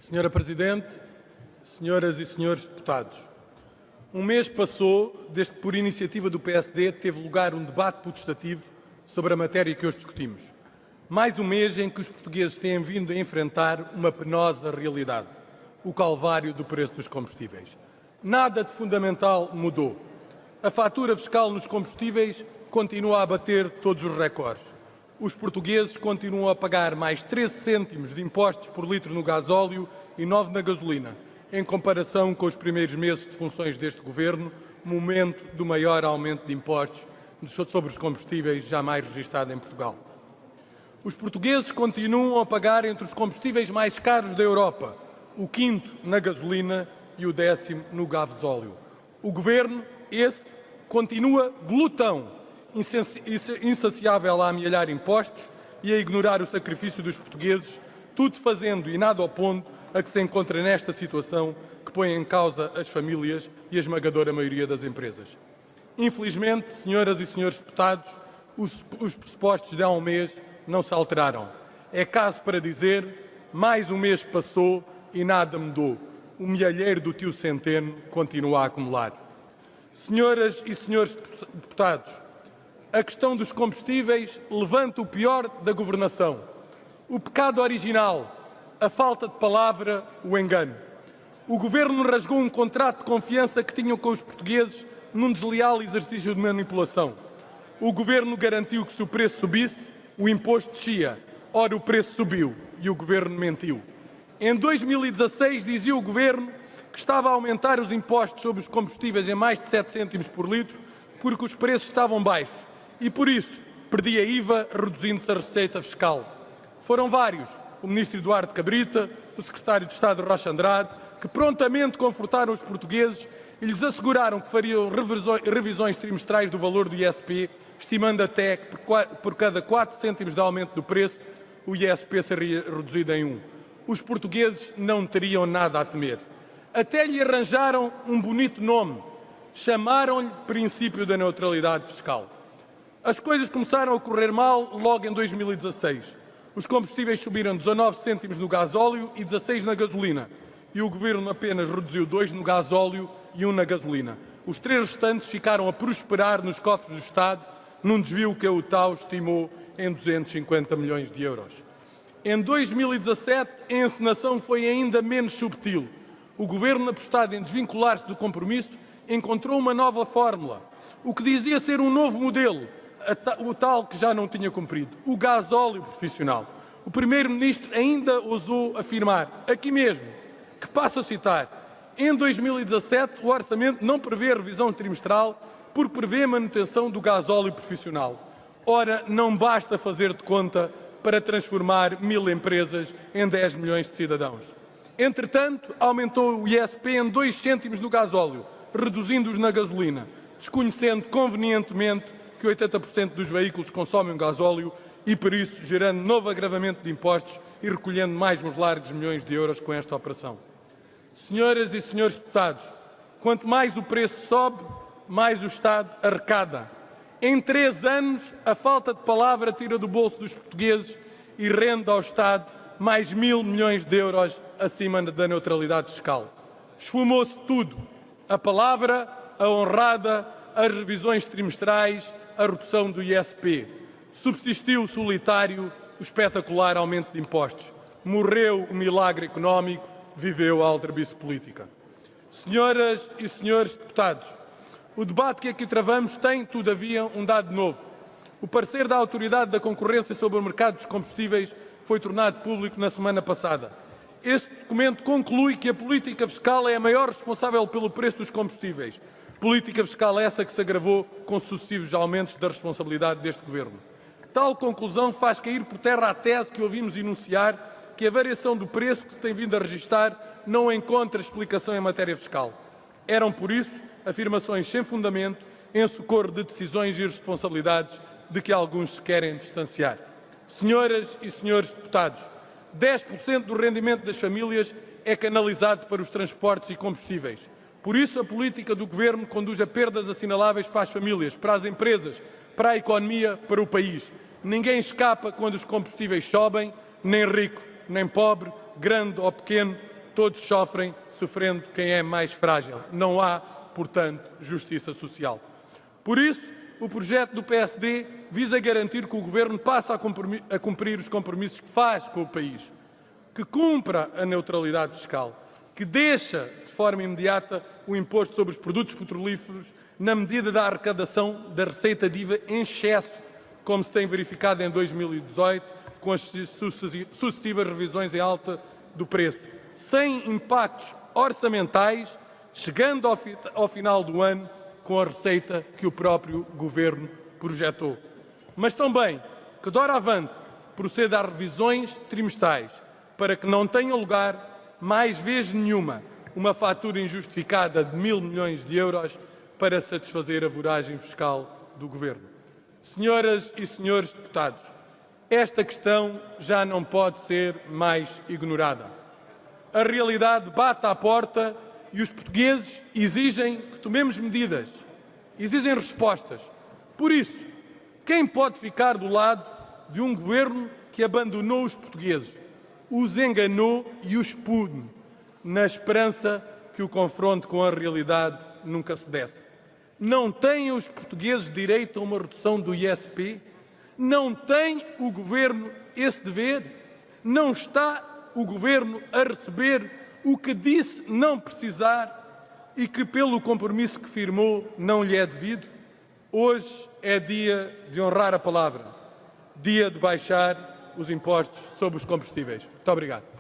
Senhora Presidente, senhoras e senhores deputados, um mês passou desde que, por iniciativa do PSD, teve lugar um debate potestativo sobre a matéria que hoje discutimos. Mais um mês em que os portugueses têm vindo a enfrentar uma penosa realidade, o calvário do preço dos combustíveis. Nada de fundamental mudou. A fatura fiscal nos combustíveis continua a bater todos os recordes. Os portugueses continuam a pagar mais 13 cêntimos de impostos por litro no gasóleo e 9 na gasolina, em comparação com os primeiros meses de funções deste Governo, momento do maior aumento de impostos sobre os combustíveis jamais registado em Portugal. Os portugueses continuam a pagar entre os combustíveis mais caros da Europa, o quinto na gasolina e o 10º no gasóleo. O Governo, esse, continua glutão, insaciável a amealhar impostos e a ignorar o sacrifício dos portugueses, tudo fazendo e nada opondo a que se encontra nesta situação que põe em causa as famílias e a esmagadora maioria das empresas. Infelizmente, senhoras e senhores deputados, os pressupostos de há um mês não se alteraram. É caso para dizer, mais um mês passou e nada mudou. O milheiro do tio Centeno continua a acumular. Senhoras e senhores deputados, a questão dos combustíveis levanta o pior da governação. O pecado original, a falta de palavra, o engano. O Governo rasgou um contrato de confiança que tinham com os portugueses num desleal exercício de manipulação. O Governo garantiu que se o preço subisse, o imposto descia. Ora, o preço subiu e o Governo mentiu. Em 2016, dizia o Governo que estava a aumentar os impostos sobre os combustíveis em mais de 7 cêntimos por litro porque os preços estavam baixos e, por isso, perdia IVA, reduzindo-se a receita fiscal. Foram vários, o Ministro Eduardo Cabrita, o Secretário de Estado Rocha Andrade, que prontamente confortaram os portugueses e lhes asseguraram que fariam revisões trimestrais do valor do ISP, estimando até que por cada 4 cêntimos de aumento do preço, o ISP seria reduzido em 1. Os portugueses não teriam nada a temer. Até lhe arranjaram um bonito nome. Chamaram-lhe princípio da neutralidade fiscal. As coisas começaram a correr mal logo em 2016. Os combustíveis subiram 19 cêntimos no gasóleo e 16 na gasolina. E o Governo apenas reduziu 2 no gasóleo e 1 na gasolina. Os 3 restantes ficaram a prosperar nos cofres do Estado, num desvio que a UTAU estimou em 250 milhões de euros. Em 2017, a encenação foi ainda menos subtil. O Governo, apostado em desvincular-se do compromisso, encontrou uma nova fórmula, o que dizia ser um novo modelo, o tal que já não tinha cumprido, o gasóleo profissional. O Primeiro-Ministro ainda ousou afirmar, aqui mesmo, que passo a citar, em 2017 o orçamento não prevê revisão trimestral porque prevê a manutenção do gasóleo profissional. Ora, não basta fazer de conta para transformar 1000 empresas em 10 milhões de cidadãos. Entretanto, aumentou o ISP em 2 cêntimos no gasóleo, reduzindo-os na gasolina, desconhecendo convenientemente que 80% dos veículos consomem gasóleo e, por isso, gerando novo agravamento de impostos e recolhendo mais uns largos milhões de euros com esta operação. Senhoras e senhores deputados, quanto mais o preço sobe, mais o Estado arrecada. Em 3 anos, a falta de palavra tira do bolso dos portugueses e rende ao Estado mais 1000 milhões de euros acima da neutralidade fiscal. Esfumou-se tudo. A palavra, a honrada, as revisões trimestrais, a redução do ISP. Subsistiu o solitário, o espetacular aumento de impostos. Morreu o milagre económico, viveu a aldrabice política. Senhoras e senhores deputados, o debate que aqui travamos tem, todavia, um dado novo. O parecer da Autoridade da Concorrência sobre o mercado dos combustíveis foi tornado público na semana passada. Este documento conclui que a política fiscal é a maior responsável pelo preço dos combustíveis. Política fiscal essa que se agravou com sucessivos aumentos da responsabilidade deste Governo. Tal conclusão faz cair por terra a tese que ouvimos enunciar que a variação do preço que se tem vindo a registrar não encontra explicação em matéria fiscal. Eram, por isso, afirmações sem fundamento, em socorro de decisões e responsabilidades de que alguns se querem distanciar. Senhoras e senhores deputados, 10% do rendimento das famílias é canalizado para os transportes e combustíveis. Por isso, a política do Governo conduz a perdas assinaláveis para as famílias, para as empresas, para a economia, para o país. Ninguém escapa quando os combustíveis sobem, nem rico, nem pobre, grande ou pequeno, todos sofrem, sofrendo quem é mais frágil. Não há, portanto, justiça social. Por isso, o projeto do PSD visa garantir que o Governo passe a cumprir os compromissos que faz com o país, que cumpra a neutralidade fiscal, que deixa de forma imediata o imposto sobre os produtos petrolíferos na medida da arrecadação da receita de IVA em excesso, como se tem verificado em 2018, com as sucessivas revisões em alta do preço, sem impactos orçamentais, chegando ao final do ano com a receita que o próprio Governo projetou. Mas também que, doravante, proceda a revisões trimestrais para que não tenha lugar, mais vez nenhuma, uma fatura injustificada de 1.000 milhões de euros para satisfazer a voragem fiscal do Governo. Senhoras e senhores deputados, esta questão já não pode ser mais ignorada. A realidade bate à porta e os portugueses exigem que tomemos medidas, exigem respostas. Por isso, quem pode ficar do lado de um governo que abandonou os portugueses, os enganou e os pune, na esperança que o confronto com a realidade nunca se desse? Não têm os portugueses direito a uma redução do ISP? Não tem o Governo esse dever? Não está o Governo a receber o que disse não precisar e que, pelo compromisso que firmou, não lhe é devido? Hoje é dia de honrar a palavra, dia de baixar os impostos sobre os combustíveis. Muito obrigado.